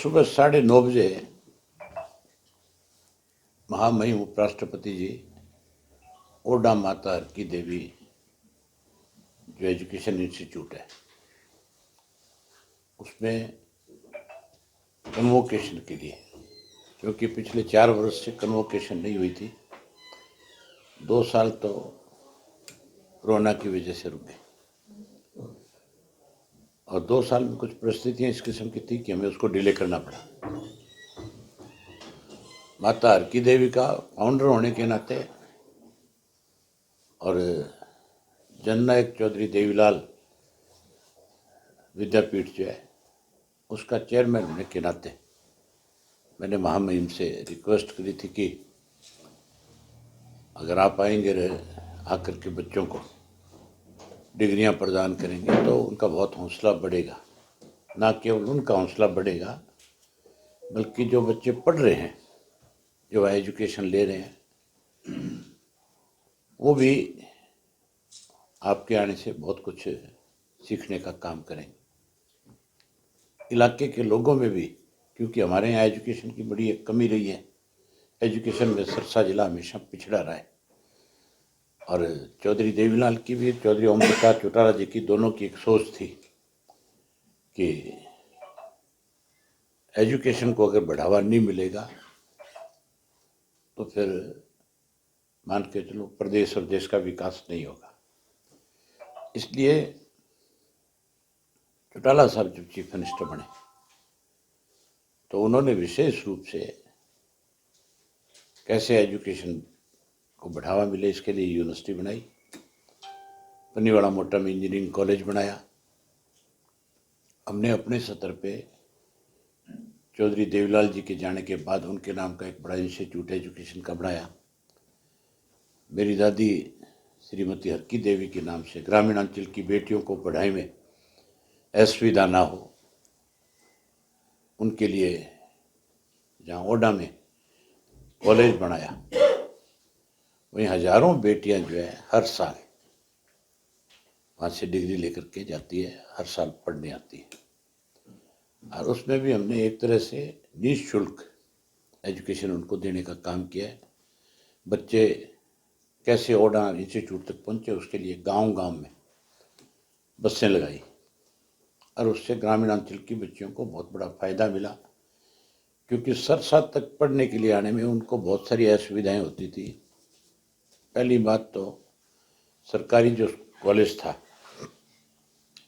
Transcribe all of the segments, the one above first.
सुबह 9:30 बजे महामहिम उपराष्ट्रपति जी ओडा माता हर की देवी जो एजुकेशन इंस्टीट्यूट है उसमें कन्वोकेशन के लिए, क्योंकि पिछले 4 वर्ष से कन्वोकेशन नहीं हुई थी। 2 साल तो कोरोना की वजह से रुके और 2 साल में कुछ परिस्थितियां इस किस्म की थी कि हमें उसको डिले करना पड़ा। माता हर की देवी का फाउंडर होने के नाते और जननायक चौधरी देवीलाल विद्यापीठ जो है उसका चेयरमैन होने के नाते मैंने महामहिम से रिक्वेस्ट करी थी कि अगर आप आएंगे आकर के बच्चों को डिग्रियां प्रदान करेंगे तो उनका बहुत हौसला बढ़ेगा। ना केवल उनका हौसला बढ़ेगा बल्कि जो बच्चे पढ़ रहे हैं, जो एजुकेशन ले रहे हैं, वो भी आपके आने से बहुत कुछ सीखने का काम करेंगे। इलाके के लोगों में भी, क्योंकि हमारे यहाँ एजुकेशन की बड़ी एक कमी रही है, एजुकेशन में सिरसा जिला हमेशा पिछड़ा रहा है। और चौधरी देवीलाल की भी, चौधरी ओम प्रकाश चौटाला जी की, दोनों की एक सोच थी कि एजुकेशन को अगर बढ़ावा नहीं मिलेगा तो फिर मान के चलो प्रदेश और देश का विकास नहीं होगा। इसलिए चौटाला साहब जब चीफ मिनिस्टर बने तो उन्होंने विशेष रूप से कैसे एजुकेशन को बढ़ावा मिले इसके लिए यूनिवर्सिटी बनाई, पन्नीवाड़ा मोटा में इंजीनियरिंग कॉलेज बनाया। हमने अपने स्तर पे चौधरी देवीलाल जी के जाने के बाद उनके नाम का एक बड़ा इंस्टीट्यूट एजुकेशन का बनाया। मेरी दादी श्रीमती हर की देवी के नाम से ग्रामीण अंचल की बेटियों को पढ़ाई में असुविधा ना हो उनके लिए जहाँ ओडा में कॉलेज बनाया, वहीं हजारों बेटियां जो है हर साल वहाँ से डिग्री लेकर के जाती है, हर साल पढ़ने आती है। और उसमें भी हमने एक तरह से निःशुल्क एजुकेशन उनको देने का काम किया है। बच्चे कैसे ओडा इंस्टीट्यूट तक पहुँचे उसके लिए गांव-गांव में बसें लगाई और उससे ग्रामीण अंचल की बच्चियों को बहुत बड़ा फायदा मिला, क्योंकि सरसा तक पढ़ने के लिए आने में उनको बहुत सारी असुविधाएं होती थी। पहली बात तो सरकारी जो कॉलेज था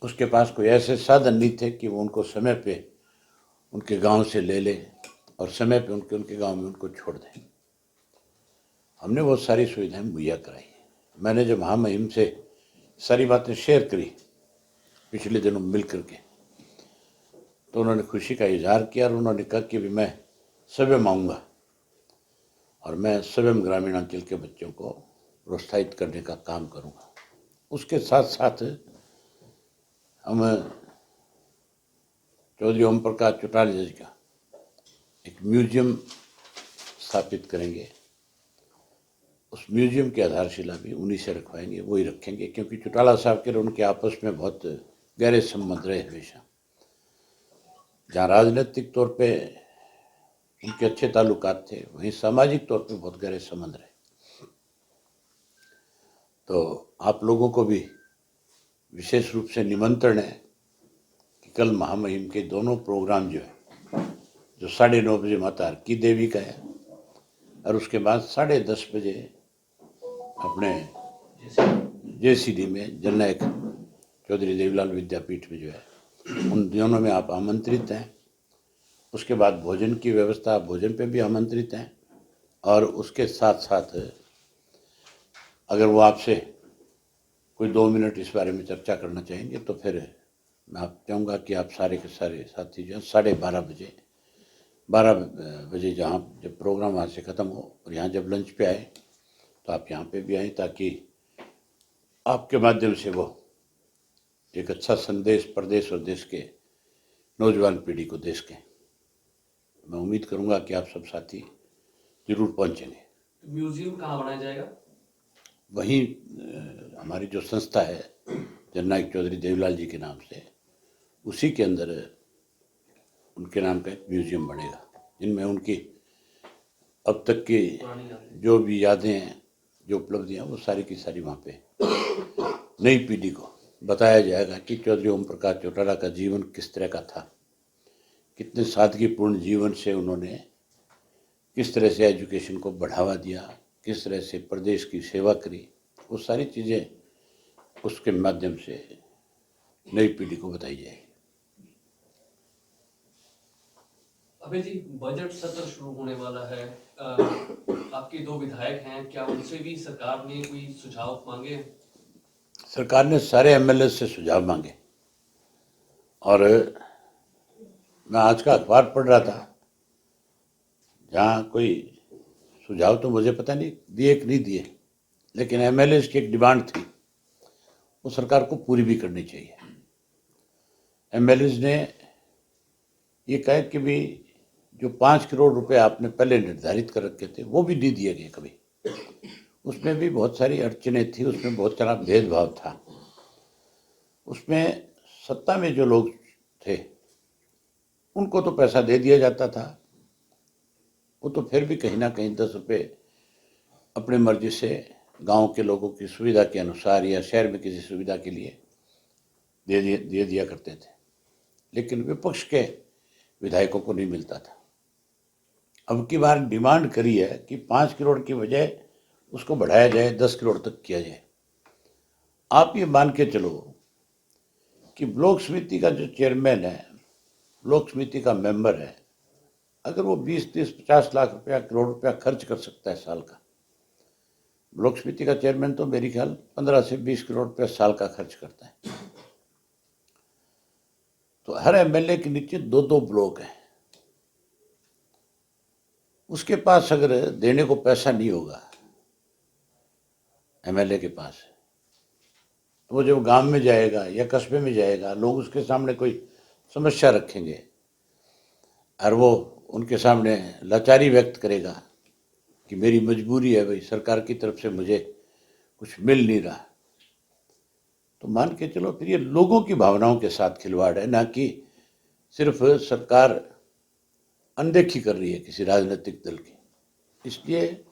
उसके पास कोई ऐसे साधन नहीं थे कि वो उनको समय पे उनके गांव से ले ले और समय पे उनके गांव में उनको छोड़ दें। हमने बहुत सारी सुविधाएं मुहैया कराई। मैंने जब महामहिम से सारी बातें शेयर करी पिछले दिनों मिल करके तो उन्होंने खुशी का इजहार किया और उन्होंने कहा कि भी मैं स्वयं आऊँगा और मैं स्वयं ग्रामीण अंचल के बच्चों को प्रोत्साहित करने का काम करूँगा। उसके साथ साथ हम चौधरी ओम प्रकाश चौटाला जी का एक म्यूजियम स्थापित करेंगे। उस म्यूजियम की आधारशिला भी उन्हीं से रखवाएंगे, वही रखेंगे, क्योंकि चौटाला साहब के और उनके आपस में बहुत गहरे संबंध रहे हमेशा। जहाँ राजनीतिक तौर पे उनके अच्छे ताल्लुकात थे, वहीं सामाजिक तौर पे बहुत गहरे संबंध रहे। तो आप लोगों को भी विशेष रूप से निमंत्रण है कि कल महामहिम के दोनों प्रोग्राम जो है, जो 9:30 बजे माता हर की देवी का है और उसके बाद 10:30 बजे अपने JCD में जननायक चौधरी देवीलाल विद्यापीठ में जो है, उन दोनों में आप आमंत्रित हैं। उसके बाद भोजन की व्यवस्था, भोजन पे भी आमंत्रित हैं। और उसके साथ साथ अगर वो आपसे कोई 2 मिनट इस बारे में चर्चा करना चाहेंगे तो फिर मैं आप चाहूँगा कि आप सारे के सारे साथी जो है 12:30 बजे जहाँ जब प्रोग्राम वहाँ से ख़त्म हो और यहाँ जब लंच पे आए तो आप यहाँ पे भी आएँ, ताकि आपके माध्यम से वो एक अच्छा संदेश प्रदेश और देश के नौजवान पीढ़ी को दे सकें। मैं उम्मीद करूँगा कि आप सब साथी जरूर पहुँचेंगे। म्यूजियम कहाँ बनाया जाएगा? वहीं हमारी जो संस्था है जननायक चौधरी देवीलाल जी के नाम से, उसी के अंदर उनके नाम का एक म्यूजियम बनेगा, जिनमें उनकी अब तक की पुरानी यादें। जो भी यादें हैं, जो उपलब्धियां, वो सारी की सारी वहाँ पे नई पीढ़ी को बताया जाएगा कि चौधरी ओम प्रकाश चौटाला का जीवन किस तरह का था, कितने सादगीपूर्ण जीवन से उन्होंने किस तरह से एजुकेशन को बढ़ावा दिया, किस तरह से प्रदेश की सेवा करी, वो सारी चीज़ें उसके माध्यम से नई पीढ़ी को बताई जाएगी। अभय जी, बजट सत्र शुरू होने वाला है। आपके दो विधायक हैं, क्या उनसे भी सरकार ने कोई सुझाव मांगे हैं? सरकार ने सारे एमएलए से सुझाव मांगे, और मैं आज का अखबार पढ़ रहा था, जहाँ कोई सुझाव तो मुझे पता नहीं दिए कि नहीं दिए, लेकिन एमएलए की एक डिमांड थी, वो सरकार को पूरी भी करनी चाहिए। एमएलए ने ये कहा कि भी जो 5 करोड़ रुपए आपने पहले निर्धारित कर रखे थे, वो भी नहीं दिए गए कभी। उसमें भी बहुत सारी अड़चनें थी, उसमें बहुत सारा भेदभाव था। उसमें सत्ता में जो लोग थे उनको तो पैसा दे दिया जाता था, वो तो फिर भी कहीं ना कहीं 10 रुपये अपने मर्जी से गांव के लोगों की सुविधा के अनुसार या शहर में किसी सुविधा के लिए दे दिया करते थे, लेकिन विपक्ष के विधायकों को नहीं मिलता था। अब की बार डिमांड करी है कि 5 करोड़ की बजाय उसको बढ़ाया जाए, 10 करोड़ तक किया जाए। आप ये मान के चलो कि ब्लॉक समिति का जो चेयरमैन है, ब्लॉक समिति का मेंबर है, अगर वो 20, 30, 50 लाख रुपया, करोड़ रुपया खर्च कर सकता है साल का, ब्लॉक समिति का चेयरमैन तो मेरी ख्याल 15 से 20 करोड़ रुपया साल का खर्च करता है। तो हर एमएलए के नीचे 2-2 ब्लॉक हैं। उसके पास अगर देने को पैसा नहीं होगा एमएलए के पास, तो वो जब गांव में जाएगा या कस्बे में जाएगा, लोग उसके सामने कोई समस्या रखेंगे और वो उनके सामने लाचारी व्यक्त करेगा कि मेरी मजबूरी है भाई, सरकार की तरफ से मुझे कुछ मिल नहीं रहा, तो मान के चलो फिर ये लोगों की भावनाओं के साथ खिलवाड़ है, ना कि सिर्फ सरकार अनदेखी कर रही है किसी राजनीतिक दल की। इसलिए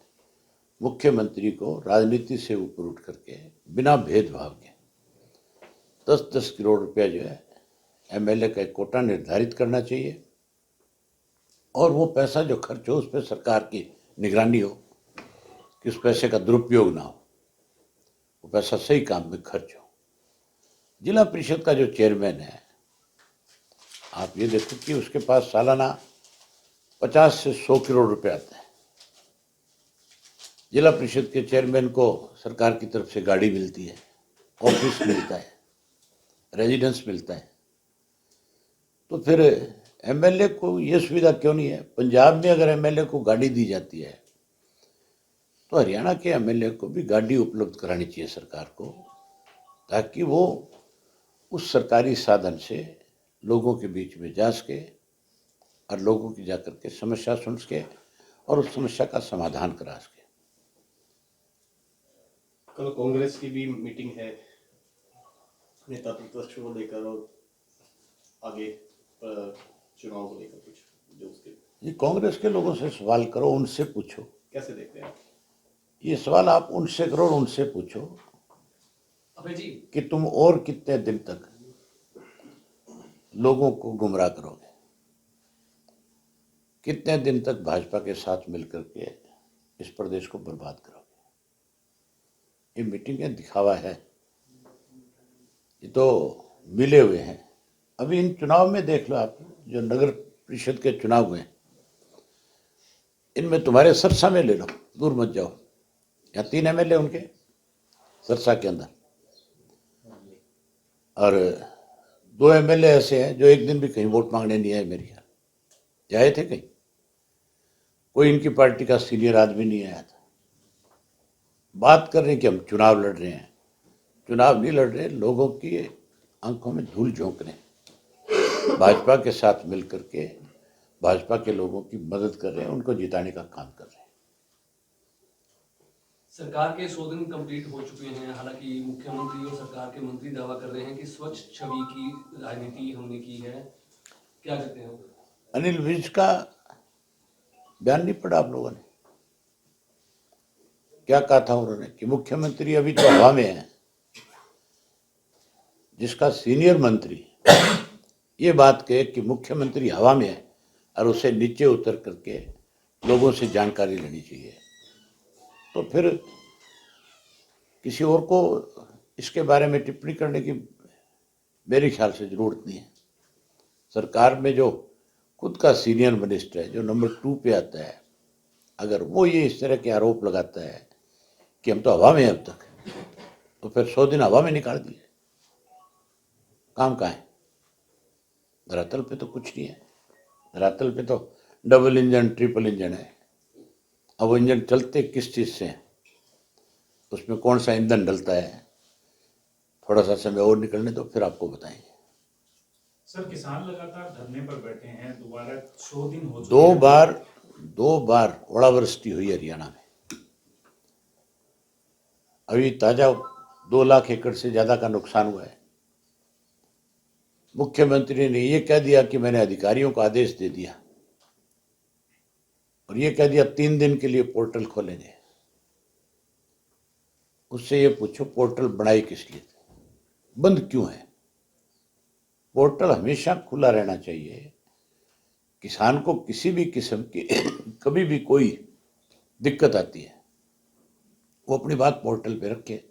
मुख्यमंत्री को राजनीति से ऊपर उठ करके बिना भेदभाव के 10-10 करोड़ रुपया जो है एमएलए का एक कोटा निर्धारित करना चाहिए, और वो पैसा जो खर्च हो उस पर सरकार की निगरानी हो कि उस पैसे का दुरुपयोग ना हो, वो पैसा सही काम में खर्च हो। जिला परिषद का जो चेयरमैन है, आप ये देखो कि उसके पास सालाना 50 से 100 करोड़ रुपए आते हैं। जिला परिषद के चेयरमैन को सरकार की तरफ से गाड़ी मिलती है, ऑफिस मिलता है, रेजिडेंस मिलता है, तो फिर एमएलए को ये सुविधा क्यों नहीं है? पंजाब में अगर एमएलए को गाड़ी दी जाती है, तो हरियाणा के एमएलए को भी गाड़ी उपलब्ध करानी चाहिए सरकार को, ताकि वो उस सरकारी साधन से लोगों के बीच में जा सके और लोगों की जाकर के समस्या सुन सके और उस समस्या का समाधान करा सके। कल कांग्रेस की भी मीटिंग है नेता प्रतिपक्ष को लेकर और आगे चुनाव को लेकर, कुछ जो उसके ये कांग्रेस के लोगों से सवाल करो, उनसे पूछो। कैसे देखते हैं आप? ये सवाल आप उनसे करो, उनसे पूछो अभय जी, कि तुम और कितने दिन तक लोगों को गुमराह करोगे, कितने दिन तक भाजपा के साथ मिलकर के इस प्रदेश को बर्बाद करोगे। ये मीटिंगें दिखावा है, ये तो मिले हुए हैं। अभी इन चुनाव में देख लो आप, जो नगर परिषद के चुनाव हुए, इनमें तुम्हारे सरसा में ले लो, दूर मत जाओ, या 3 एमएलए उनके सरसा के अंदर, और 2 एमएलए ऐसे हैं जो एक दिन भी कहीं वोट मांगने नहीं आए। मेरे ख्याल जाए थे कहीं, कोई इनकी पार्टी का सीनियर आदमी नहीं आया था। बात कर रहे हैं कि हम चुनाव लड़ रहे हैं, चुनाव नहीं लड़ रहे, लोगों की आंखों में धूल झोंक रहे हैं, भाजपा के साथ मिलकर के भाजपा के लोगों की मदद कर रहे हैं, उनको जिताने का काम कर रहे हैं। सरकार के 100 दिन कंप्लीट हो चुके हैं। हालांकि मुख्यमंत्री और सरकार के मंत्री दावा कर रहे हैं कि स्वच्छ छवि की राजनीति हमने की है। क्या कहते हैं? अनिल विज का बयान नहीं पढ़ा आप लोगों ने? क्या कहा था उन्होंने कि मुख्यमंत्री अभी तो हवा में है। जिसका सीनियर मंत्री ये बात कहे कि मुख्यमंत्री हवा में है और उसे नीचे उतर करके लोगों से जानकारी लेनी चाहिए, तो फिर किसी और को इसके बारे में टिप्पणी करने की मेरे ख्याल से जरूरत नहीं है। सरकार में जो खुद का सीनियर मिनिस्टर है, जो नंबर 2 पे आता है, अगर वो ये इस तरह के आरोप लगाता है कि हम तो हवा में हैं अब तक, तो फिर 100 दिन हवा में निकाल दिए, काम कहाँ है? धरातल पे तो कुछ नहीं है। धरातल पे तो डबल इंजन ट्रिपल इंजन है। अब वो इंजन चलते किस चीज़ से हैं, उसमें कौन सा ईंधन डलता है, थोड़ा सा समय और निकलने दो, फिर आपको बताएंगे। सर, किसान लगातार धरने पर बैठे हैं, दोबारा 100 दिन हो चुके दो बार ओलावृष्टि हुई हरियाणा में। अभी ताजा 2 लाख एकड़ से ज्यादा का नुकसान हुआ है। मुख्यमंत्री ने ये कह दिया कि मैंने अधिकारियों को आदेश दे दिया और ये कह दिया 3 दिन के लिए पोर्टल खोलेंगे। उससे ये पूछो पोर्टल बनाई किस लिए थे, बंद क्यों है? पोर्टल हमेशा खुला रहना चाहिए। किसान को किसी भी किस्म की कभी भी कोई दिक्कत आती है, वो अपनी बात पोर्टल पे रखे,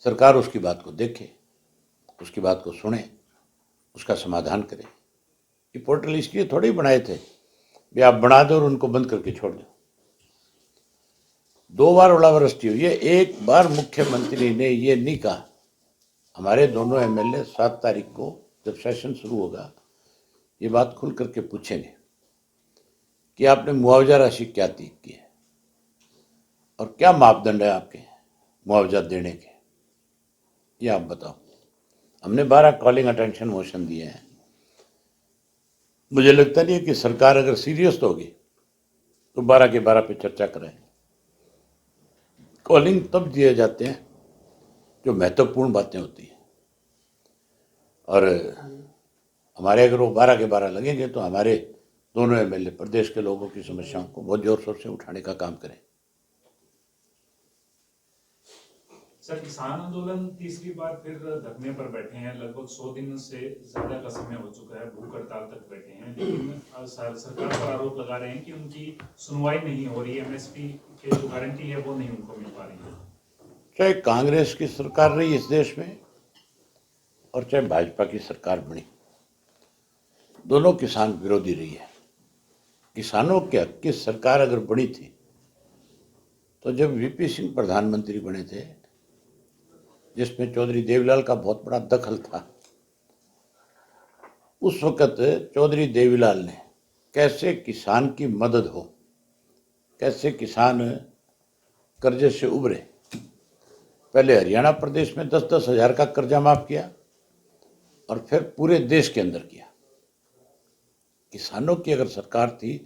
सरकार उसकी बात को देखे, उसकी बात को सुने, उसका समाधान करे। ये पोर्टल इसलिए थोड़े ही बनाए थे भी आप बना दो और उनको बंद करके छोड़ दो। 2 बार ओलावृष्टि हुई है। एक बार मुख्यमंत्री ने ये नहीं कहा। हमारे दोनों एमएलए 7 तारीख को जब सेशन शुरू होगा ये बात खुल करके पूछेंगे कि आपने मुआवजा राशि क्या तय की है और क्या मापदंड है आपके मुआवजा देने के, ये आप बताओ। हमने 12 कॉलिंग अटेंशन मोशन दिए हैं। मुझे लगता नहीं है कि सरकार अगर सीरियस होगी तो 12 के 12 पे चर्चा करें। कॉलिंग तब दिए जाते हैं जो महत्वपूर्ण बातें होती हैं, और हमारे अगर वो 12 के 12 लगेंगे तो हमारे दोनों एमएलए प्रदेश के लोगों की समस्याओं को बहुत जोर शोर से उठाने का काम करें। सर, किसान आंदोलन तीसरी बार फिर धरने पर बैठे हैं। लगभग 100 दिन से ज्यादा का समय हो चुका है, भूख हड़ताल तक बैठे हैं, लेकिन सरकार पर आरोप लगा रहे हैं कि उनकी सुनवाई नहीं हो रही, एमएसपी के जो गारंटी है वो नहीं उनको मिल पा रही है। चाहे कांग्रेस की सरकार रही इस देश में और चाहे भाजपा की सरकार बनी, दोनों किसान विरोधी रही है। किसानों के हक की सरकार अगर बनी थी तो जब वीपी सिंह प्रधानमंत्री बने थे, जिसमें चौधरी देवीलाल का बहुत बड़ा दखल था, उस वक्त चौधरी देवीलाल ने कैसे किसान की मदद हो, कैसे किसान कर्जे से उभरे। पहले हरियाणा प्रदेश में 10-10 हजार का कर्जा माफ किया और फिर पूरे देश के अंदर किया। किसानों की अगर सरकार थी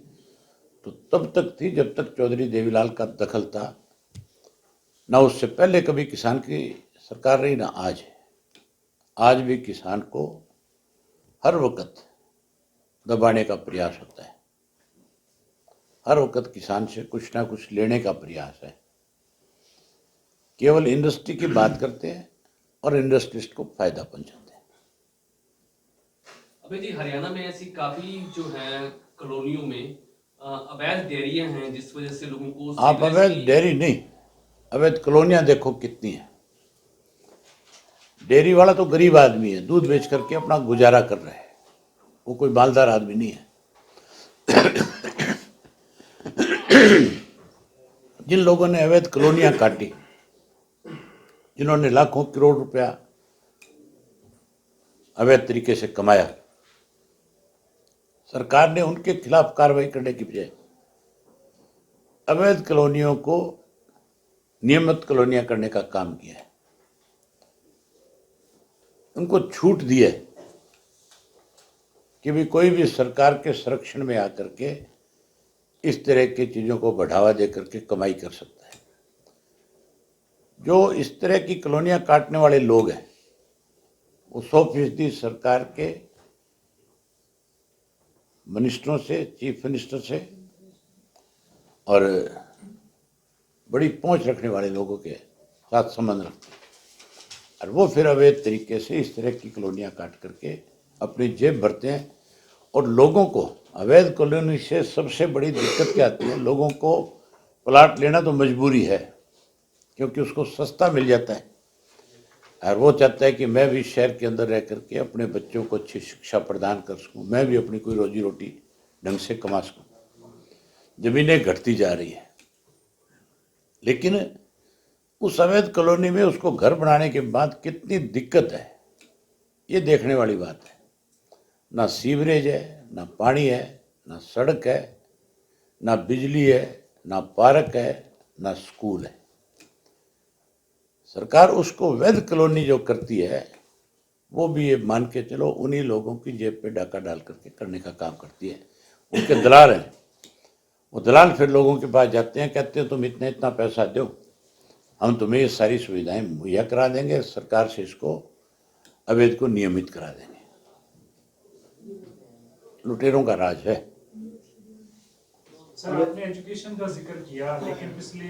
तो तब तक थी जब तक चौधरी देवीलाल का दखल था, ना उससे पहले कभी किसान की सरकार रही ना आज है। आज भी किसान को हर वक्त दबाने का प्रयास होता है, हर वक्त किसान से कुछ ना कुछ लेने का प्रयास है। केवल इंडस्ट्री की बात करते हैं और इंडस्ट्रिस्ट को फायदा पहुंचाते हैं। अबे जी, हरियाणा में ऐसी काफी जो है कॉलोनियों में अवैध डेयरियां हैं, जिस वजह से लोगों को आप सीवरेज अवैध की- डेयरी नहीं, अवैध कॉलोनियां देखो कितनी है। डेयरी वाला तो गरीब आदमी है, दूध बेच करके अपना गुजारा कर रहे हैं, वो कोई मालदार आदमी नहीं है। जिन लोगों ने अवैध कॉलोनियां काटी, जिन्होंने लाखों करोड़ रुपया अवैध तरीके से कमाया, सरकार ने उनके खिलाफ कार्रवाई करने की बजाय अवैध कॉलोनियों को नियमित कॉलोनियां करने का काम किया है। उनको छूट दी है कि भी कोई भी सरकार के संरक्षण में आकर के इस तरह की चीजों को बढ़ावा दे करके कमाई कर सकता है। जो इस तरह की कॉलोनियां काटने वाले लोग हैं वो 100% सरकार के मिनिस्टरों से, चीफ मिनिस्टर से और बड़ी पहुंच रखने वाले लोगों के साथ संबंध रखते हैं, और वो फिर अवैध तरीके से इस तरह की कॉलोनियाँ काट करके अपनी जेब भरते हैं। और लोगों को अवैध कॉलोनी से सबसे बड़ी दिक्कत क्या आती है, लोगों को प्लाट लेना तो मजबूरी है, क्योंकि उसको सस्ता मिल जाता है, और वो चाहता है कि मैं भी शहर के अंदर रह करके अपने बच्चों को अच्छी शिक्षा प्रदान कर सकूं, मैं भी अपनी कोई रोजी रोटी ढंग से कमा सकूं। जमीनें घटती जा रही है, लेकिन उस अवैध कॉलोनी में उसको घर बनाने के बाद कितनी दिक्कत है, ये देखने वाली बात है। ना सीवरेज है, ना पानी है, ना सड़क है, ना बिजली है, ना पार्क है, ना स्कूल है। सरकार उसको वैध कॉलोनी जो करती है, वो भी ये मान के चलो उन्हीं लोगों की जेब पे डाका डाल करके करने का काम करती है। उनके दलाल हैं, वो दलाल फिर लोगों के पास जाते हैं, कहते हैं तुम इतना इतना पैसा दो, हम तुम्हें ये सारी सुविधाएं मुहैया करा देंगे, सरकार से इसको अवैध को नियमित करा देंगे। लुटेरों का राज है। सर, आपने एजुकेशन का जिक्र किया, लेकिन पिछले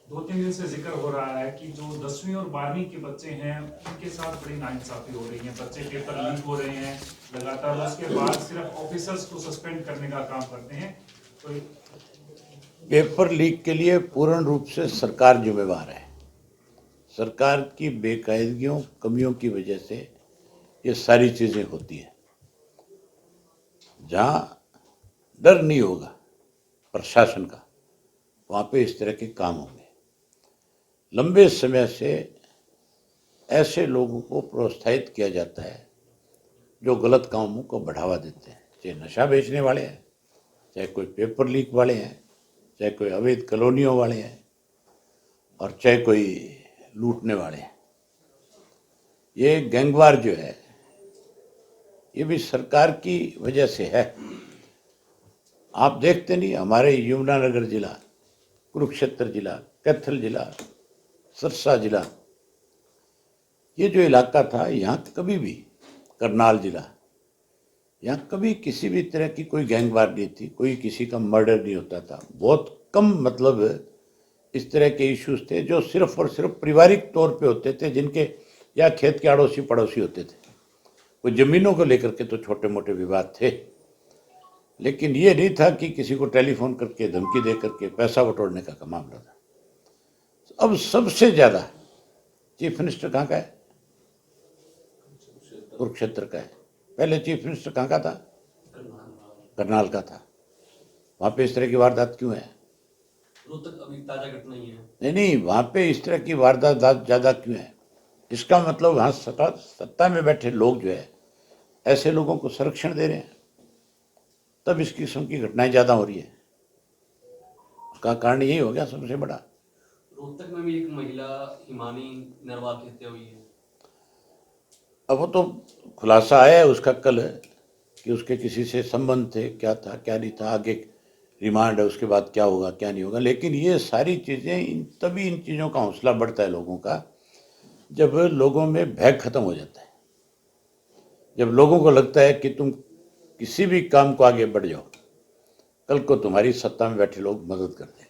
2-3 दिन से जिक्र हो रहा है कि जो 10वीं और 12वीं के बच्चे हैं उनके साथ बड़ी नाइंसाफी हो रही है। बच्चे पेपर लीक हो रहे हैं लगातार, उसके बाद सिर्फ ऑफिसर्स को सस्पेंड करने का काम करते हैं। तो पेपर लीक के लिए पूर्ण रूप से सरकार जिम्मेवार है। सरकार की बेकायदगियों, कमियों की वजह से ये सारी चीज़ें होती हैं। जहाँ डर नहीं होगा प्रशासन का, वहाँ पे इस तरह के काम होंगे। लंबे समय से ऐसे लोगों को प्रोत्साहित किया जाता है जो गलत कामों को बढ़ावा देते हैं, चाहे नशा बेचने वाले हैं, चाहे कोई पेपर लीक वाले हैं, चाहे कोई अवैध कॉलोनियों वाले हैं, और चाहे कोई लूटने वाले हैं। ये गैंगवार जो है, ये भी सरकार की वजह से है। आप देखते नहीं, हमारे यमुनानगर जिला, कुरुक्षेत्र जिला, कैथल जिला, सिरसा जिला, ये जो इलाका था, यहाँ कभी भी, करनाल जिला, यहाँ कभी किसी भी तरह की कोई गैंगवार नहीं थी, कोई किसी का मर्डर नहीं होता था। बहुत कम मतलब इस तरह के इश्यूज थे जो सिर्फ और सिर्फ पारिवारिक तौर पे होते थे, जिनके या खेत के अड़ोसी पड़ोसी होते थे। कोई जमीनों को लेकर के तो छोटे मोटे विवाद थे, लेकिन ये नहीं था कि किसी को टेलीफोन करके धमकी दे करके पैसा बटोरने का मामला था। अब सबसे ज्यादा चीफ मिनिस्टर कहाँ का है? कुरुक्षेत्र का है। पहले चीफ मिनिस्टर कहाँ का था? करनाल का था। वहाँ पे इस तरह की वारदात क्यों है? रोहतक अभी ताजा घटना ही है। नहीं, वहाँ पे इस तरह की वारदात ज्यादा क्यों है? इसका मतलब वहाँ सत्ता में बैठे लोग जो है ऐसे लोगों को संरक्षण दे रहे हैं, तब इस किस्म की घटनाएं ज्यादा हो रही है। उसका कारण यही हो गया सबसे बड़ा। रोहतक में भी एक महिला हिमानी नरवाल की हत्या हुई है। अब वो तो खुलासा आया है उसका कल, कि उसके किसी से संबंध थे, क्या था क्या नहीं था, आगे रिमांड है, उसके बाद क्या होगा क्या नहीं होगा। लेकिन ये सारी चीज़ें, तभी इन चीज़ों का हौसला बढ़ता है लोगों का, जब लोगों में भय खत्म हो जाता है, जब लोगों को लगता है कि तुम किसी भी काम को आगे बढ़ जाओ, कल को तुम्हारी सत्ता में बैठे लोग मदद कर देंगे।